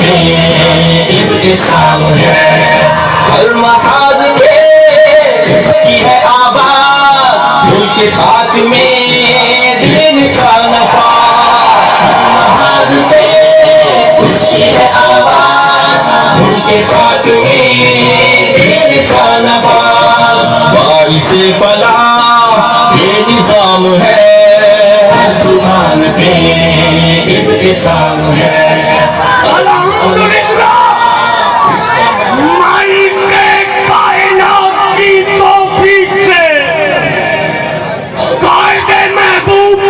میں انقسام ہے، ہر محاذ پہ اس کی ہے آواز، ملک خاک میں دین کا نفاذ، ہر محاذ پہ اس کی ہے آواز، ملک خاک میں دین کا نفاذ، باعث فلاح یہ نظام ہے، ہر زبان پہ انقسام ہے۔ الحمدللہ مالک کائنات کی توفیق سے قائد محبوب،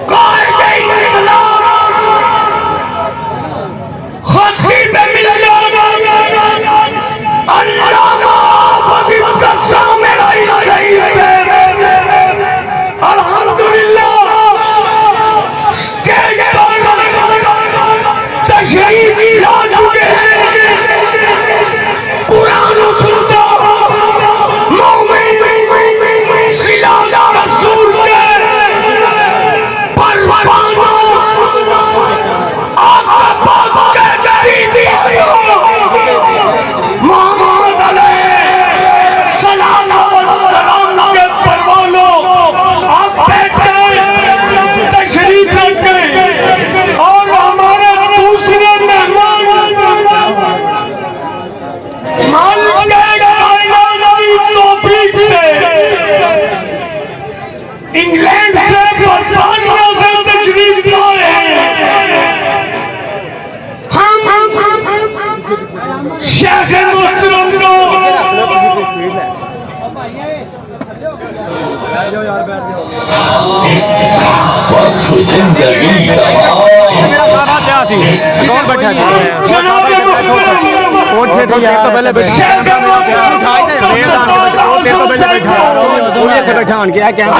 قائد انقلاب، خطیب ملت، علامہ حبیب قاسم علیہ شہید الحمدللہ اسٹیج پر تشریف لا چکے ہیں۔ قرآن و سنت مومن صلات رسول کے پروان، آقا پاک کے جدیدی محمد علیہ السلام کے پروانوں، آپ بیٹھ جائیں، تشریف رکھیں، اور ہمارے دوسرے مہمان مالک کائنات کی توفیق سے انگلینڈ سے، برطانیہ سے تشریف لائے ہیں۔ ہم شیخ محترم کو وقف زندگی کون بیٹھا ہے؟ جناب محترم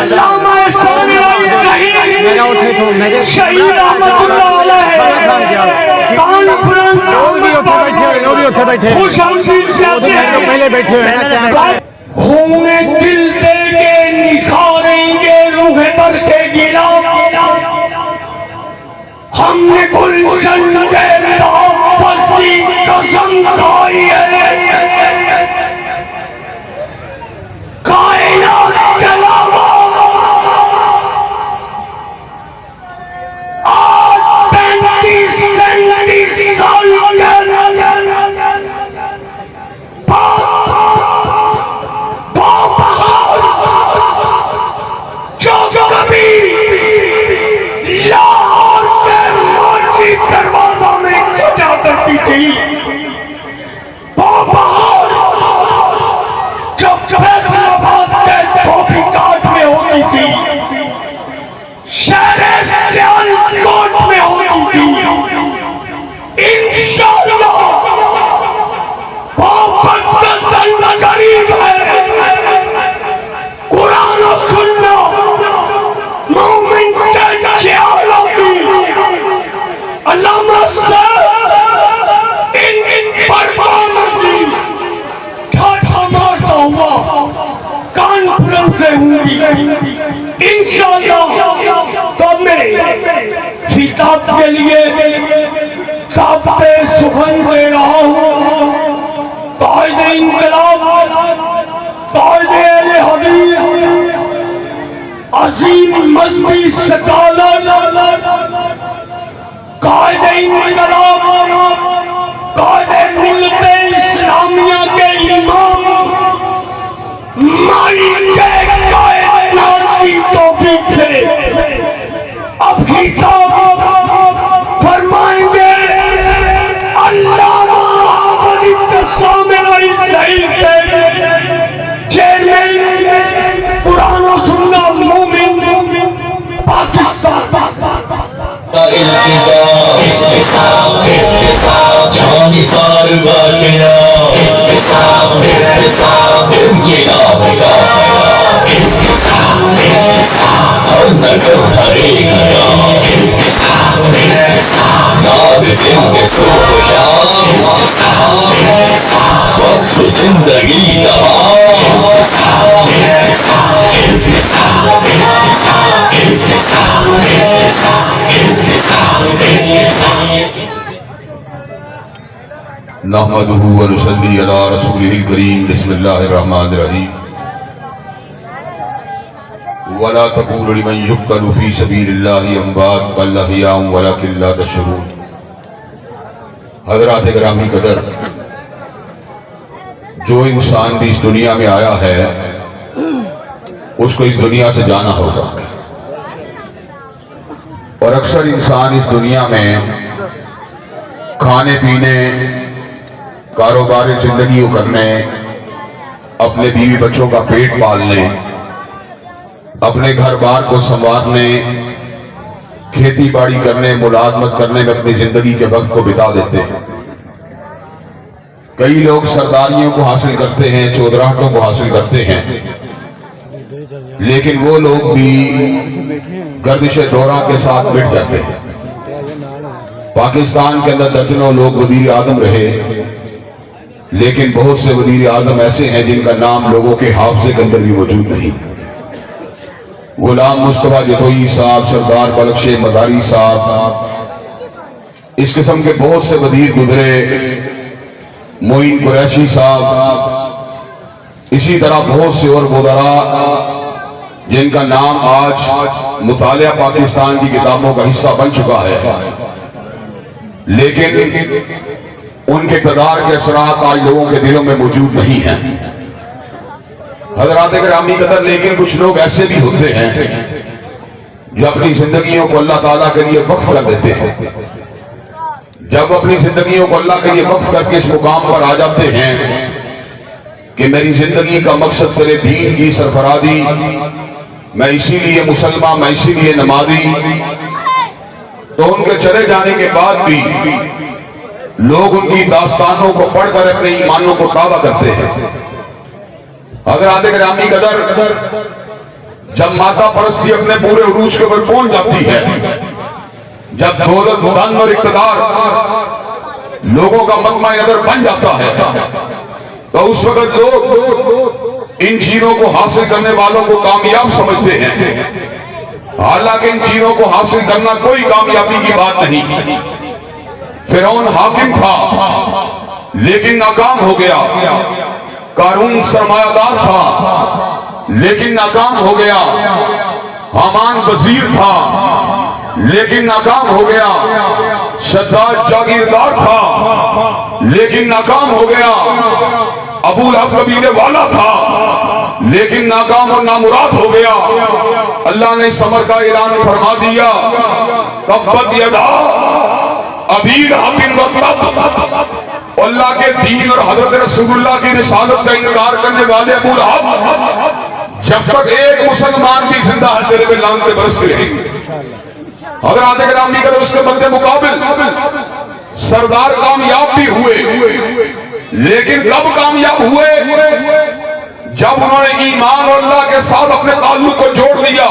علامہ شہید احمد اللہ علیہ کانفرنس خوش آمدید سے پہلے بیٹھے ہوئے ہیں۔ خون دل دے کے نکھاریں گے روح بر کے گلا، ہم نے گلشن کے محبت کی قسم کھائی ہے، کائنات کے علاوہ آج 35-37 سال کے جو کبھی لاہور کے مسجد دروازہ میں سجا کرتی تھی، وہ بہار جو فیصل آباد کے دھوبی گھاٹ میں ہوتی تھی، شہر سیالکوٹ میں ہوتی تھی، انشاءاللہ وہ وقت قریب ہے۔ قرآن و سنت مومن کے خیالوں کی علامہ صاحب ان پروانوں کی ٹھاٹھا مارتا ہوا کانفرنس ہوں گی انشاءاللہ۔ تو میں خطاب کے لیے ضابط سخن دے رہا ہوں، قائد انقلاب، قائد اہل حدیث، عظیم مذہبی سکالر، قائد انقلاب، قائد ملت اسلامیہ کے امام، مالک کائنات کی توفیق سے اب خطاب فرمائیں گے علامہ حبیب قاسم علیہ شہید چیئرمین قرآن و سنت مومن پاکستان۔ جان سار واقعہ انقلاب کا ہر نگر بھرے گیا، یاد دن کے صبح شام، وقت زندگی تمام نحمده ونصلي على رسوله الكريم بسم الله الرحمن الرحيم ولا تقولوا لمن يقتل في سبيل الله اموات بل احياء ولكن لا تشعرون۔ حضرات گرامی قدر، جو انسان بھی اس دنیا میں آیا ہے اس کو اس دنیا سے جانا ہوگا، اور اکثر انسان اس دنیا میں کھانے پینے، کاروبار زندگی کو کرنے، اپنے بیوی بچوں کا پیٹ پالنے، اپنے گھر بار کو سنوارنے، کھیتی باڑی کرنے، ملازمت کرنے میں اپنی زندگی کے وقت کو بتا دیتے ہیں۔ کئی لوگ سرداریوں کو حاصل کرتے ہیں، چودراہٹوں کو حاصل کرتے ہیں، لیکن وہ لوگ بھی گردش دورہ کے ساتھ مٹ جاتے ہیں۔ پاکستان کے اندر درجنوں لوگ وزیر اعظم رہے، لیکن بہت سے وزیر اعظم ایسے ہیں جن کا نام لوگوں کے حافظے کے اندر بھی موجود نہیں۔ غلام مصطفیٰ جتوئی صاحب، سردار بلخش مداری صاحب، اس قسم کے بہت سے وزیر گزرے، معین قریشی صاحب، اسی طرح بہت سے اور وزراء جن کا نام آج مطالعہ پاکستان کی کتابوں کا حصہ بن چکا ہے، لیکن ان کے اقتدار کے اثرات آج لوگوں کے دلوں میں موجود نہیں ہیں۔ حضرات گرامی قدر، لیکن کچھ لوگ ایسے بھی ہوتے ہیں جو اپنی زندگیوں کو اللہ تعالیٰ کے لیے وقف کر دیتے ہیں۔ جب اپنی زندگیوں کو اللہ کے لیے وقف کر کے اس مقام پر آ جاتے ہیں کہ میری زندگی کا مقصد تیرے دین کی سرفرادی، میں اسی لیے مسلمان، میں اسی لیے نمازی، تو ان کے چلے جانے کے بعد بھی لوگ ان کی داستانوں کو پڑھ کر اپنے ایمانوں کو دعویٰ کرتے ہیں۔ حضرات گرامی قدر، جب ماتا پرستی اپنے پورے عروج کے اوپر پہنچ جاتی ہے، جب دولت، دھن اور اقتدار لوگوں کا مطمع نظر بن جاتا ہے، تو اس وقت لوگ ان چیزوں کو حاصل کرنے والوں کو کامیاب سمجھتے ہیں، حالانکہ ان چیزوں کو حاصل کرنا کوئی کامیابی کی بات نہیں۔ فرعون حاکم تھا لیکن ناکام ہو گیا، قارون سرمایہ دار تھا لیکن ناکام ہو گیا، حامان وزیر تھا لیکن ناکام ہو گیا، شداد جاگیردار تھا لیکن ناکام ہو گیا، ابو لہب قبیلے والا تھا لیکن ناکام اور نامراد ہو گیا۔ اللہ نے سمر کا اعلان فرما دیا، تبت یدا ابی لہب وتب۔ اللہ کے دین اور حضرت رسول اللہ کی رسالت کا انکار کرنے والے ابو لہب، جب تک ایک مسلمان بھی زندہ ہے تیرے پہ لعنتیں برستی رہیں گی۔ حضرات گرامی قدر، اس کے مد مقابل سردار کامیاب بھی ہوئے، لیکن کب کامیاب ہوئے؟ جب انہوں نے ایمان اور اللہ کے ساتھ اپنے تعلق کو جوڑ دیا۔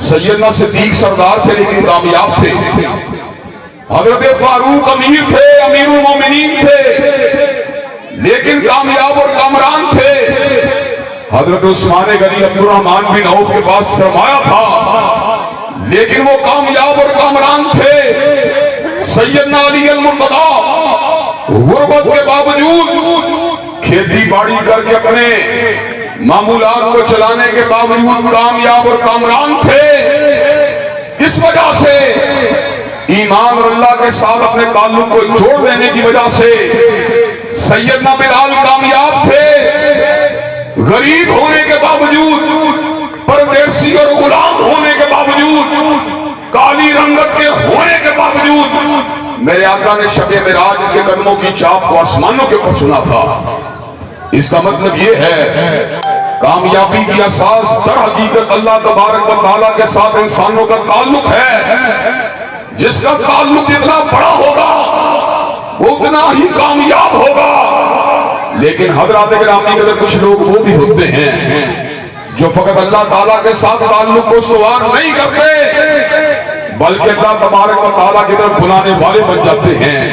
سیدنا صدیق سردار تھے لیکن کامیاب تھے، حضرت فاروق امیر تھے، امیر المومنین تھے لیکن کامیاب اور کامران تھے، حضرت عثمان غنی عبد الرحمن بن عوف کے پاس سرمایہ تھا لیکن وہ کامیاب اور کامران تھے، سیدنا علی المرتضیٰ غربت کے باوجود کھیتی باڑی کر کے اپنے معمولات کو چلانے کے باوجود کامیاب اور کامران تھے۔ اس وجہ سے ایمان اور اللہ کے ساتھ اپنے تعلق کو جوڑ دینے کی وجہ سے سیدنا بلال کامیاب تھے، غریب ہونے کے باوجود، پردیسی اور غلام ہونے کے باوجود، کالی رنگت کے ہونے کے باوجود میرے آقا نے شب معراج کے قدموں کی چاپ کو آسمانوں کے اوپر سنا تھا۔ اس کا مطلب یہ ہے کامیابی کی اساس در حقیقت اللہ تبارک و تعالیٰ کے ساتھ انسانوں کا تعلق ہے۔ جس کا تعلق اتنا بڑا ہوگا وہ اتنا ہی کامیاب ہوگا۔ لیکن حضرات گرامی قدر، کچھ لوگ وہ بھی ہوتے ہیں جو فقط اللہ تعالیٰ کے ساتھ تعلق کو استوار نہیں کرتے بلکہ اللہ تبارک و تعالیٰ کی طرف بلانے والے بن جاتے ہیں۔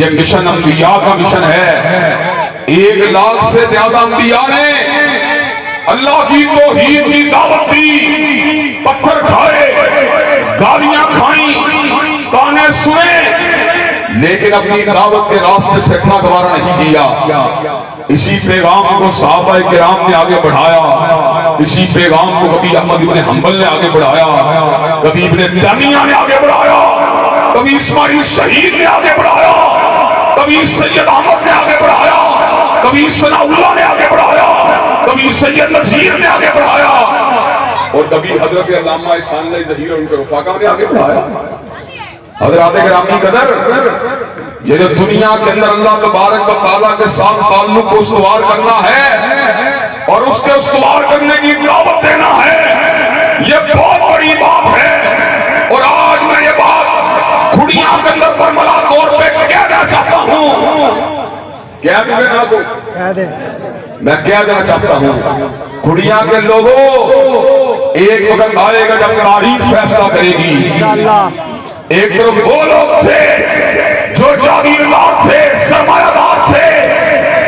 یہ مشن انبیاء کا مشن ہے۔ 1 لاکھ سے زیادہ انبیاء نے اللہ کی توحید کی دعوت دی، پتھر کھائے، گالیاں کھائیں، تانے سنے، لیکن اپنی دعوت کے راستے سے ہٹنا گوارا نہیں کیا. اسی پیغام کو صحابہ کرام نے آگے بڑھایا. اسی پیغام کو کبھی احمد ابن حنبل نے آگے بڑھایا, کبھی ابن تیمیہ نے آگے بڑھایا, کبھی اسماعیل شہید نے آگے بڑھایا, کبھی سید احمد نے آگے بڑھایا, کبھی ثناء اللہ نے آگے بڑھایا, کبھی سید نذیر نے آگے بڑھایا, اور کبھی حضرت علامہ احسان اللہ ظہیر اور ان کے رفاقہ نے آگے بڑھایا. حضرات گرامی قدر, یہ جو دنیا کے اندر اللہ تبارک و تعالیٰ کے ساتھ تعلق کو استوار کرنا ہے اور اس کے استوار کرنے کی دعوت دینا ہے, یہ بہت بڑی بات ہے. اور آج میں یہ بات کھڑیاں کے اندر برملا طور پہ کہنا چاہتا ہوں. کیا میں کیا دینا چاہتا ہوں, کھڑیاں کے لوگوں, ایک وقت آئے گا جب تاریخ فیصلہ کرے گی. ایک طرف وہ لوگ تھے جو جاگیردار تھے, سرمایہ دار تھے,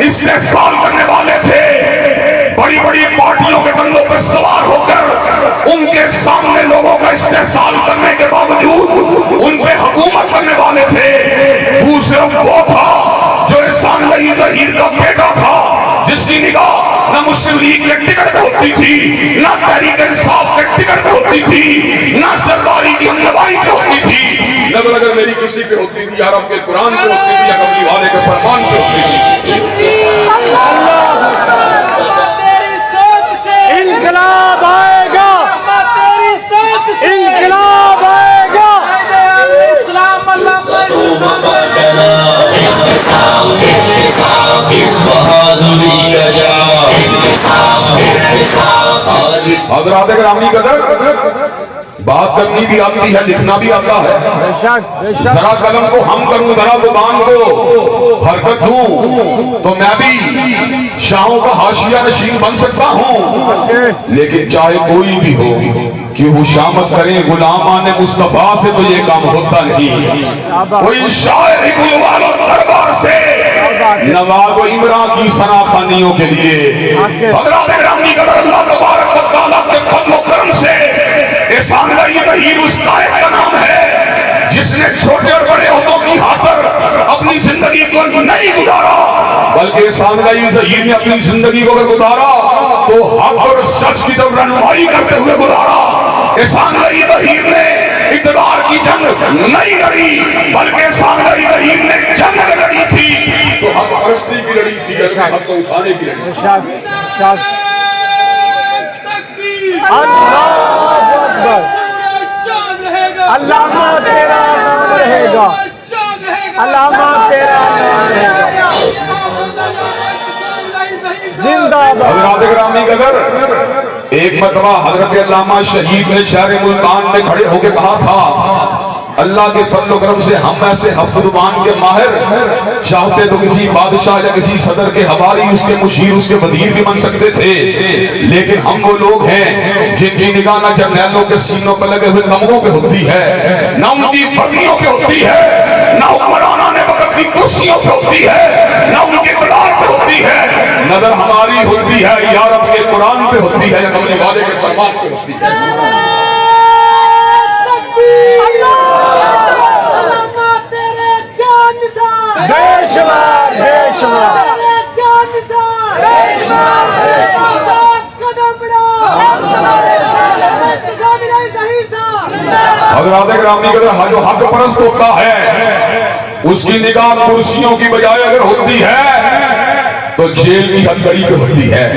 استحصال کرنے والے تھے, بڑی بڑی پارٹیوں کے بندوں پہ سوار ہو کر ان کے سامنے لوگوں کا استحصال کرنے کے باوجود ان پہ حکومت کرنے والے تھے. دوسرا وہ تھا جو احسان اللہ ظہیر کا بیٹا تھا, جس کی نگاہ نہ مسلم لیگ کے ٹکٹ پہ ہوتی تھی, نہ تحریک انصاف کے ٹکٹ پہ ہوتی تھی, نہ سرداری کی ہمنوائی پہ ہوتی تھی. نظر اگر میری کسی پہ ہوتی تھی, یا رب کے قرآن پہ ہوتی تھی, یا کملی والے کے فرمان پہ ہوتی تھی. تیری سوچ سے انقلاب آئے گا, انقلاب آئے گا. اسلام اللہ بہادری کا جام, حضرات گرامی قدر, بات کرنی بھی آتی ہے, لکھنا بھی آتا ہے. ذرا قلم کو ہم کروں, ذرا زبان کو حرکت دوں, تو میں بھی شاہوں کا حاشیہ نشین بن سکتا ہوں. لیکن چاہے کوئی بھی ہو, کہ خوشامد کریں غلامان مصطفیٰ سے تو یہ کام ہوتا نہیں. کوئی شاعر گل والوں دربار سے نواب و عمران کی ثنا خوانیوں کے لیے. حضرات گرامی قدر, اللہ تبارک و تعالیٰ کے فضل و کرم سے احسان اللہ ظہیر اس قائد کا نام ہے جس نے چھوٹے اور بڑے عہدوں کی خاطر اپنی زندگی کو نہیں گزارا, بلکہ احسان اللہ ظہیر نے اپنی زندگی کو اگر گزارا تو حق اور سچ کی طرف رہنمائی کرتے ہوئے گزارا. احسان اللہ ظہیر نے اقتدار کی جنگ نہیں لڑی, بلکہ احسان اللہ ظہیر نے جنگ لڑی تھی تو حق پرستی کی لڑی تھی, حق کو اٹھانے کی لڑی تھی. علامہ تیرا نام رہے گا, علامہ تیرا نام رہے گا, زندہ باد. حضرات گرامی قدر, ایک مرتبہ حضرت علامہ شہید نے شہر ملتان میں کھڑے ہو کے کہا تھا, اللہ کے فضل و کرم سے ہم ایسے حفظ زبان کے ماہر چاہتے تو کسی بادشاہ یا کسی صدر کے حوالی, اس کے مشیر, اس کے وزیر بھی بن سکتے تھے. لیکن ہم وہ لوگ ہیں جن کی نگاہ نہ جرنیلوں کے سینوں پر لگے ہوئے کمروں پہ ہوتی ہے, نہ ان کی پگڑیوں پہ ہوتی ہے, نہ حکمرانوں نے وقت کی کرسیوں پہ ہوتی ہے, نہ ان کے اقتدار پہ ہوتی ہے. نظر ہماری ہوتی ہے یا رب کے قرآن پہ ہوتی ہے, یا کملی والے کے فرمان پہ ہوتی ہے. بے شمار, بے شمار. حضرات گرامی قدر, جو حق پرست ہوتا ہے اس کی نگاہ کرسیوں کی بجائے اگر ہوتی ہے تو جیل کی ہتھکڑی پہ ہوتی ہے.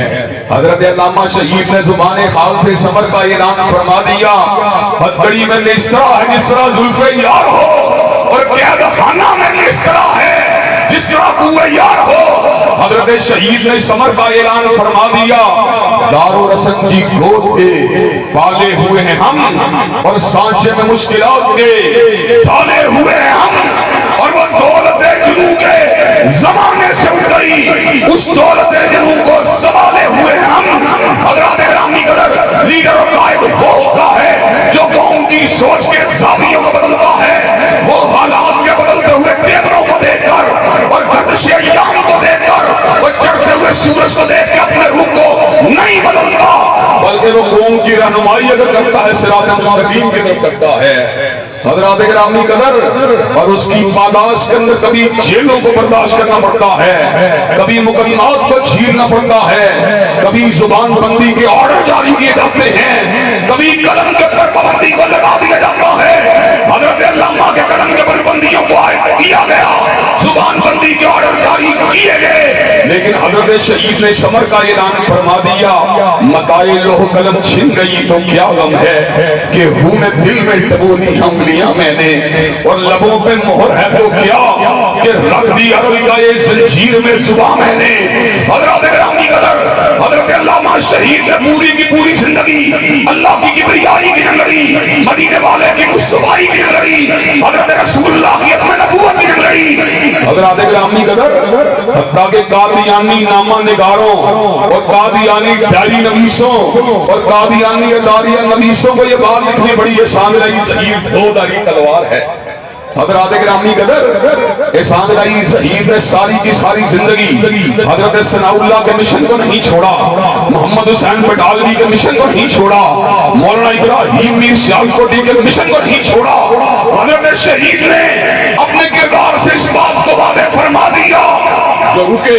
حضرت علامہ شہید نے زبان خال سے صبر کا اعلان فرما دیا, ہتھکڑی میں نشترا ہے جس طرح زلف یار ہو, اور قید خانہ میں نشترا ہے جس طرح کوہ یار ہو. حضرت شہید نے صبر کا اعلان فرما دیا, دار و رسم کی گود کے پالے ہوئے ہیں ہم, اور سانچے میں مشکلات کے ڈالے ہوئے ہیں ہم, اور وہ دولت جنوں کے زمانے سے اتری اس دولت جنوں کو سنبھالے ہوئے ہیں ہم. حضرات گرامی قدر, لیڈر اور قائد وہ ہوتا ہے جو قوم کی سوچ کے زاویوں کو بدلتا ہے, وہ حالات کے بدلتے ہوئے تیوروں کو دیکھ کر اور گردش ایام کو دیکھ کر اور چڑھتے ہوئے سورج کو دیکھ کے اپنے روح کو نہیں بدلتا, بلکہ وہ قوم کی رہنمائی اگر کرتا ہے صراط مستقیم کی طرف کرتا ہے. حضرات گرامی قدر، اور اس کی پاداش کے اندر کبھی جیلوں کو برداشت کرنا پڑتا ہے، کبھی مقدمات کو جھیلنا پڑتا ہے، کبھی زبان بندی کے آرڈر جاری کیے جاتے ہیں، کبھی قلم کے پر پابندی کو لگا دیا جاتا ہے۔ حضرت علامہ کے قلم کے پر پابندیوں کو عائد کیا گیا، زبان بندی کے آرڈر جاری کیے گئے، لیکن حضرت شہید نے سمر کا اعلان فرما دیا، متائے لوح قلم چھن گئی تو کیا غم ہے کہ ہوں میں دل میں ٹبولی ہم لیا میں نے، اور لبوں پہ مہر ہے تو کیا کہ رکھ دی عقل کا یہ زنجیر میں زباں میں نے۔ حضرت گرامی قدر، حضرت علامہ شہید نے پوری کی پوری زندگی اللہ کی کبریائی کی جنگ لڑی، مدینے والے کی مصطفائی کی جنگ لڑی، حضرت رسول اللہ کی ختم نبوت کی جنگ لڑی۔ حضرت گرامی قدر، حتیٰ کہ قادیانی نامہ نگاروں اور قادیانی ڈائری نویسوں اور قادیانی اداریہ نویسوں کو یہ بات لکھنی پڑی، یہ احسان الہی ظہیر دو دھاری تلوار ہے۔ حضرات گرامی قدر، احسان الہی ظہیر نے ساری کی ساری زندگی حضرت ثناء اللہ کے مشن کو نہیں چھوڑا، محمد حسین بٹالوی کے مشن کو نہیں چھوڑا، مولانا ابراہیم میر سیالکوٹی کے مشن کو نہیں چھوڑا۔ حضرت شہید نے اپنے کردار سے اس بات کو واضح فرما دیا، جو رکے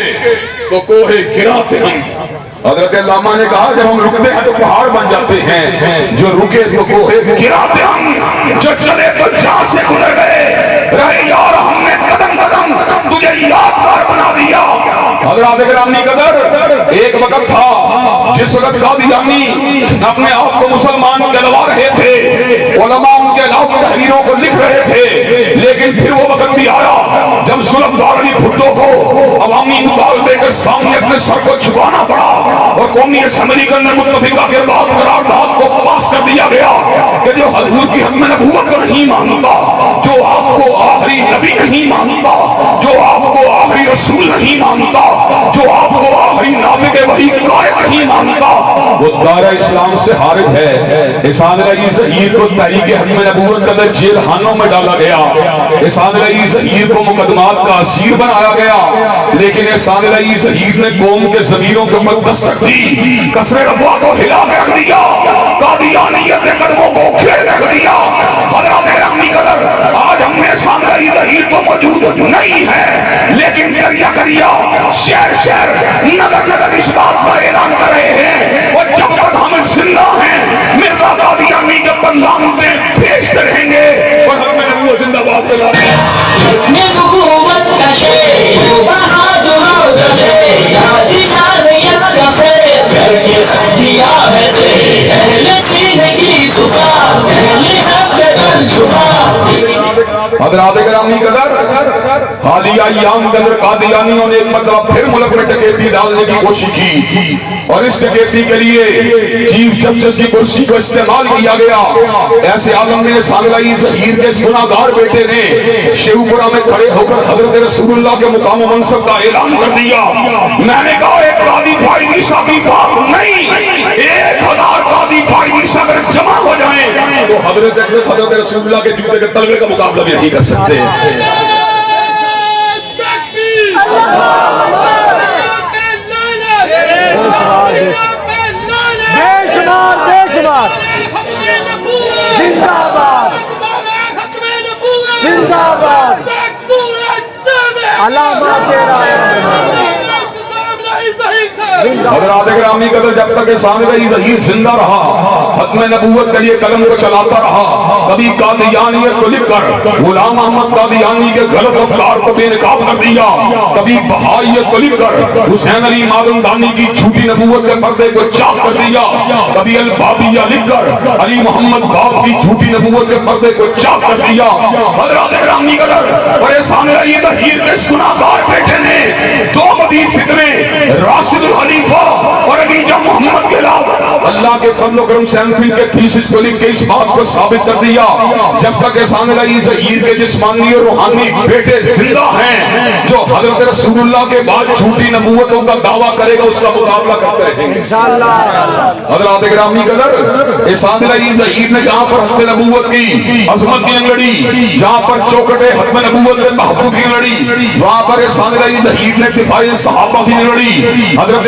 تو کوہ گراتے ہم۔ حضرت علامہ نے کہا جب ہم رکتے ہیں تو پہاڑ بن جاتے ہیں، جو رکے تو کوہ گراتے ہم، جو چلے تو جان سے گزر گئے، رہے یار ہم نے قدم قدم تجھے یادگار بنا دیا۔ حضرات گرامی قدر، ایک وقت تھا جس وقت قادیانی اپنے آپ کو مسلمان کہلوا رہے تھے، علماء ان کے علاوہ تحریروں کو لکھ رہے تھے، لیکن پھر وہ وقت بھی آیا جب سلم دارلی بھٹو کو عوامی مطالبے کے سامنے اپنے سر کو چھپانا پڑا، اور قومی اسمبلی کے اندر متفقہ قرارداد کو پاس کر دیا گیا کہ جو حضور کی ختم نبوت کو نہیں مانتا، جو آپ کو آخری نبی نہیں مانتا، جو آپ کو آخری رسول نہیں مانتا، جو آپ کو آخری نابغ وحی قائد نہیں مانتا، وہ دائرہ اسلام سے خارج ہے۔ احسان الہی ظہیر کو تحریک ختم نبوت کے اندر جیل خانوں میں ڈالا گیا، احسان الہی ظہیر کو مقدمات کا اسیر بنایا گیا، لیکن احسان الہی ظہیر نے قوم کے ضمیروں کے اوپر دستک دی، کسر رفع کو ہلا کے رکھ دیا، قادیانیت کے قدموں کو کھیر رکھ دیا۔ حضرات گرامی قدر، آج ہم نے احسان الہی ظہیر تو موجود نہیں ہے، لیکن کریا کریا شہر شہر نگر نگر اس بات کا اعلان کر رہے ہیں، اور جب تک ہم زندہ ہیں مرزا قادیانی کے پر لعنتیں بھیجتے رہیں گے، اور ہم میں نبوت زندہ باد کے لائیں گے۔ نبوت کا شیر بہادر گزے، یاد نال یاد غفیر کر کے دیا ہے سے، اہل سینے کی زبان، اہل حق دل چھپا۔ حضرات گرامی قدر، حالیہ ایام کے اندر قادیانیوں نے ایک مرتبہ پھر ملک میں ڈکیتی ڈالنے کی کوشش کی، اور اس ڈکیتی کے لیے چیف جسٹس کی کرسی کو استعمال کیا گیا۔ ایسے عالم میں احسان الہی ظہیر کے گناہگار بیٹے نے شیوپورہ میں کھڑے ہو کر حضرت رسول اللہ کے مقام و منصب کا اعلان کر دیا۔ میں نے کہا ایک قاضی فائدی سا کی بات نہیں، 1000 قاضی فائدی سا اگر جمع ہو جائیں تو حضرت رسول اللہ کے جوتے کے تلوے کا مقابلہ بھی نہیں کر سکتے۔ بے شمار زندہ باد، زندہ باد، علامہ تیرا حضرات گرامی قدر، جب تک احسان الہی ظہیر زندہ رہا ختم نبوت کے لیے قلم کو چلاتا رہا، کبھی قادیانیت کو لکھ کر غلام احمد قادیانی کے غلط افکار کو بے نقاب کر دیا، کبھی بہائیت کو لکھ کر حسین علی مازندرانی کی جھوٹی نبوت کے پردے کو چاک کر دیا، کبھی البابیہ لکھ کر علی محمد باب کی جھوٹی نبوت کے پردے کو چاک کر دیا۔ حضرات گرامی قدر، اور احسان الہی ظہیر کے گناہگار بیٹے نے دو مزید فتنے، راشد الخلیفہ اور علیجہ محمد کے علاوہ اللہ کے فضل و کرم سے MPhil کے تھیسس کو لکھ کے اس بات کو ثابت کر دیا، جب تک احسان الہی ظہیر کے جسمانی اور روحانی بیٹے زندہ ہیں، جو حضرت رسول اللہ کے بعد جھوٹی نبوتوں کا دعویٰ کرے گا اس کا مقابلہ کرتے رہیں گے۔ حضرات گرامی قدر، احسان الہی ظہیر نے جہاں پر ختم نبوت کی عظمت کی لڑی، جہاں پر چوکٹے ختم نبوت کے تحفظ کی لڑی، وہاں پر احسان الہی ظہیر نے دفاع صحابہ کی لڑی، حضرت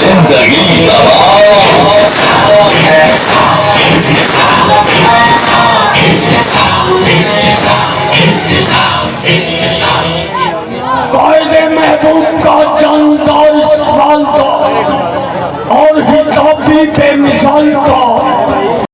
زندگی قائد محبوب کا جاندار سوال تھا اور خطابی بے مثال